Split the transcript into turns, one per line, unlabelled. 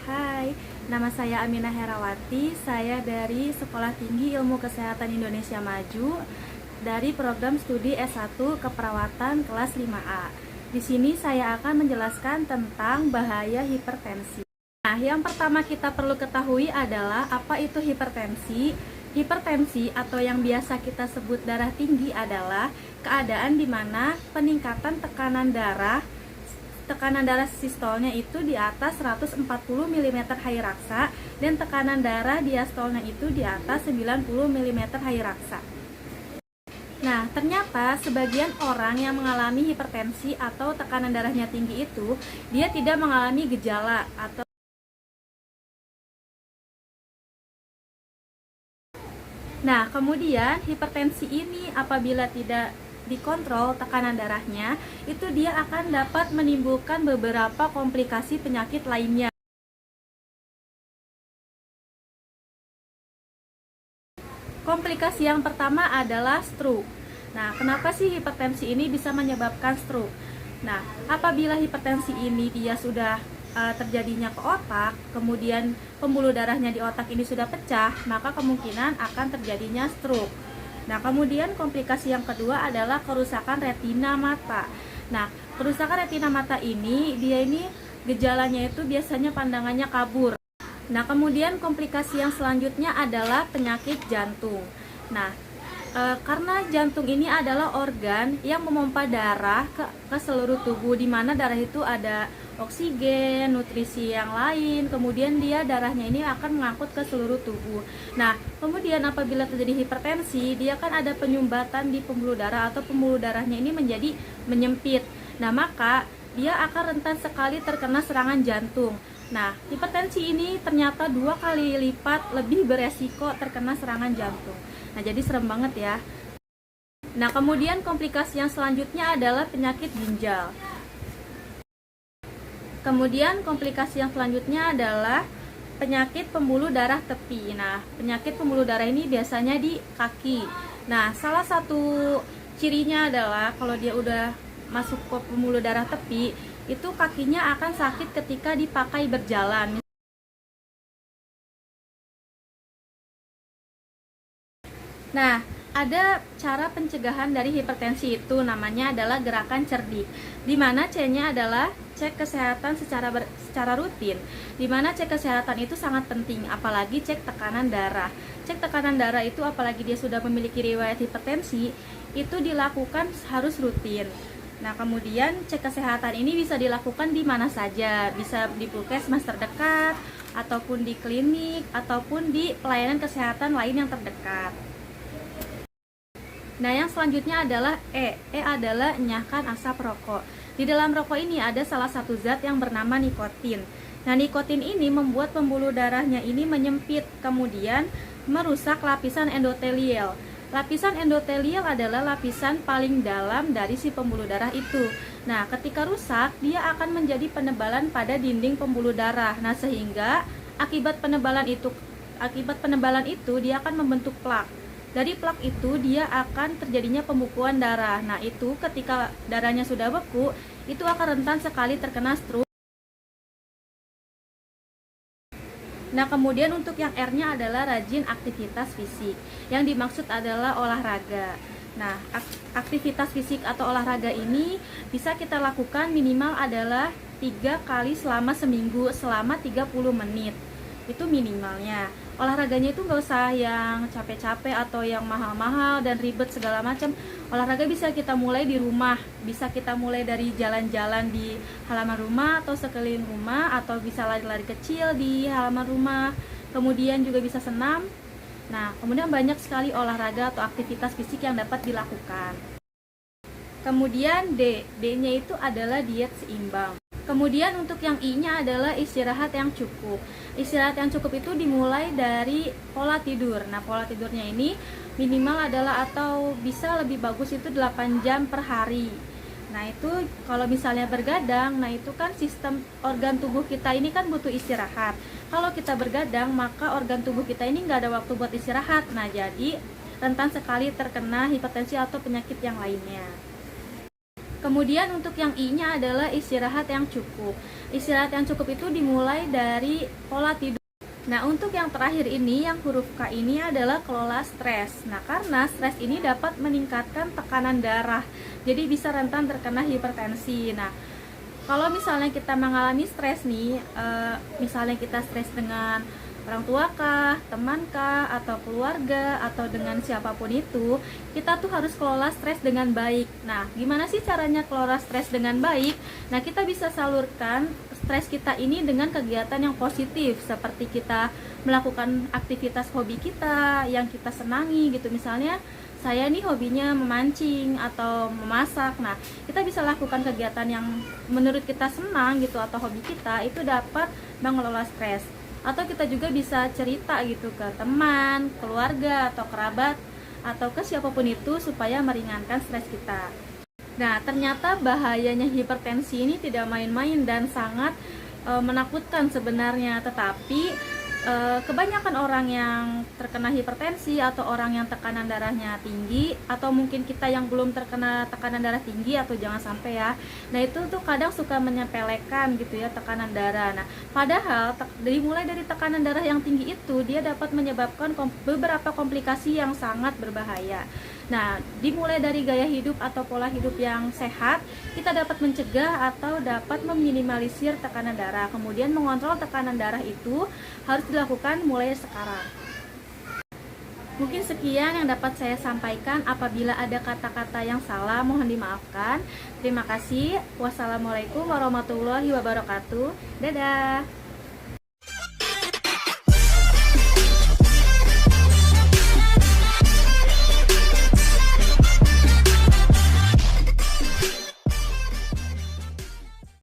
Hai, nama saya Aminah Herawati. Saya dari Sekolah Tinggi Ilmu Kesehatan Indonesia Maju dari program studi S1 Keperawatan kelas 5A. Di sini saya akan menjelaskan tentang bahaya hipertensi. Nah, yang pertama kita perlu ketahui adalah apa itu hipertensi. Hipertensi atau yang biasa kita sebut darah tinggi adalah keadaan di mana peningkatan tekanan darah sistolnya itu di atas 140 mm Hg raksa dan tekanan darah diastolnya itu di atas 90 mm Hg raksa. Nah, ternyata sebagian orang yang mengalami hipertensi atau tekanan darahnya tinggi itu dia tidak mengalami gejala atau Nah, kemudian hipertensi ini apabila tidak dikontrol tekanan darahnya, itu dia akan dapat menimbulkan beberapa komplikasi penyakit lainnya. Komplikasi yang pertama adalah stroke. Nah, kenapa sih hipertensi ini bisa menyebabkan stroke? Nah, apabila hipertensi ini dia sudah terjadinya ke otak, kemudian pembuluh darahnya di otak ini sudah pecah, maka kemungkinan akan terjadinya stroke. Nah, kemudian komplikasi yang kedua adalah kerusakan retina mata. Nah, kerusakan retina mata ini gejalanya itu biasanya pandangannya kabur. Nah, kemudian komplikasi yang selanjutnya adalah penyakit jantung. Nah, karena jantung ini adalah organ yang memompa darah ke seluruh tubuh, di mana darah itu ada oksigen, nutrisi yang lain, kemudian darahnya ini akan mengangkut ke seluruh tubuh. Nah, kemudian apabila terjadi hipertensi, dia kan ada penyumbatan di pembuluh darah atau pembuluh darahnya ini menjadi menyempit. Nah, maka dia akan rentan sekali terkena serangan jantung. Nah, hipertensi ini ternyata 2 kali lipat lebih beresiko terkena serangan jantung. Nah, jadi serem banget ya. Nah, kemudian komplikasi yang selanjutnya adalah penyakit ginjal. Kemudian komplikasi yang selanjutnya adalah penyakit pembuluh darah tepi. Nah, penyakit pembuluh darah ini biasanya di kaki. Nah, salah satu cirinya adalah kalau dia udah masuk ke pembuluh darah tepi, itu kakinya akan sakit ketika dipakai berjalan. Nah, ada cara pencegahan dari hipertensi itu, namanya adalah gerakan cerdik, di mana C-nya adalah cek kesehatan secara rutin, di mana cek kesehatan itu sangat penting, apalagi cek tekanan darah. Cek tekanan darah itu apalagi dia sudah memiliki riwayat hipertensi, itu dilakukan harus rutin. Nah, kemudian cek kesehatan ini bisa dilakukan di mana saja, bisa di puskesmas terdekat, ataupun di klinik, ataupun di pelayanan kesehatan lain yang terdekat. Nah, yang selanjutnya adalah E. E adalah enyahkan asap rokok. Di dalam rokok ini ada salah satu zat yang bernama nikotin. Nah, nikotin ini membuat pembuluh darahnya ini menyempit, kemudian merusak lapisan endotelial. Lapisan endotelial adalah lapisan paling dalam dari si pembuluh darah itu. Nah, ketika rusak, dia akan menjadi penebalan pada dinding pembuluh darah. Nah, sehingga akibat penebalan itu dia akan membentuk plak. Dari plak itu dia akan terjadinya pembekuan darah. Nah, itu ketika darahnya sudah beku, itu akan rentan sekali terkena stroke. Nah, kemudian untuk yang R-nya adalah rajin aktivitas fisik. Yang dimaksud adalah olahraga. Nah, aktivitas fisik atau olahraga ini bisa kita lakukan minimal adalah 3 kali selama seminggu selama 30 menit. Itu minimalnya. Olahraganya itu nggak usah yang capek-capek atau yang mahal-mahal dan ribet segala macam. Olahraga bisa kita mulai di rumah, bisa kita mulai dari jalan-jalan di halaman rumah atau sekeliling rumah, atau bisa lari-lari kecil di halaman rumah. Kemudian juga bisa senam. Nah, kemudian banyak sekali olahraga atau aktivitas fisik yang dapat dilakukan. Kemudian D. D-nya itu adalah diet seimbang. Kemudian untuk yang I-nya adalah istirahat yang cukup. Istirahat yang cukup itu dimulai dari pola tidur. Nah, pola tidurnya ini minimal adalah atau bisa lebih bagus itu 8 jam per hari. Nah, itu kalau misalnya bergadang, nah itu kan sistem organ tubuh kita ini kan butuh istirahat. Kalau kita bergadang, maka organ tubuh kita ini nggak ada waktu buat istirahat. Nah, jadi rentan sekali terkena hipertensi atau penyakit yang lainnya. Kemudian untuk yang I-nya adalah istirahat yang cukup. Istirahat yang cukup itu dimulai dari pola tidur. Nah, untuk yang terakhir ini, yang huruf K ini adalah kelola stres. Nah, karena stres ini dapat meningkatkan tekanan darah, jadi bisa rentan terkena hipertensi. Nah, kalau misalnya kita mengalami stres nih, misalnya kita stres dengan orang tua kah, teman kah, atau keluarga, atau dengan siapapun itu, kita tuh harus kelola stres dengan baik. Nah, gimana sih caranya kelola stres dengan baik? Nah, kita bisa salurkan stres kita ini dengan kegiatan yang positif, seperti kita melakukan aktivitas hobi kita yang kita senangi gitu. Misalnya saya nih hobinya memancing atau memasak. Nah, kita bisa lakukan kegiatan yang menurut kita senang gitu, atau hobi kita itu dapat mengelola stres. Atau kita juga bisa cerita gitu ke teman, keluarga, atau kerabat, atau ke siapapun itu supaya meringankan stres kita. Nah, ternyata bahayanya hipertensi ini tidak main-main dan sangat menakutkan sebenarnya. Tetapi kebanyakan orang yang terkena hipertensi, atau orang yang tekanan darahnya tinggi, atau mungkin kita yang belum terkena tekanan darah tinggi, atau jangan sampai ya. Nah, itu tuh kadang suka menyepelekan gitu ya tekanan darah. Nah, padahal dimulai dari tekanan darah yang tinggi itu dia dapat menyebabkan beberapa komplikasi yang sangat berbahaya. Nah, dimulai dari gaya hidup atau pola hidup yang sehat, kita dapat mencegah atau dapat meminimalisir tekanan darah. Kemudian mengontrol tekanan darah itu harus dilakukan mulai sekarang. Mungkin sekian yang dapat saya sampaikan. Apabila ada kata-kata yang salah, mohon dimaafkan. Terima kasih. Wassalamualaikum warahmatullahi wabarakatuh. Dadah.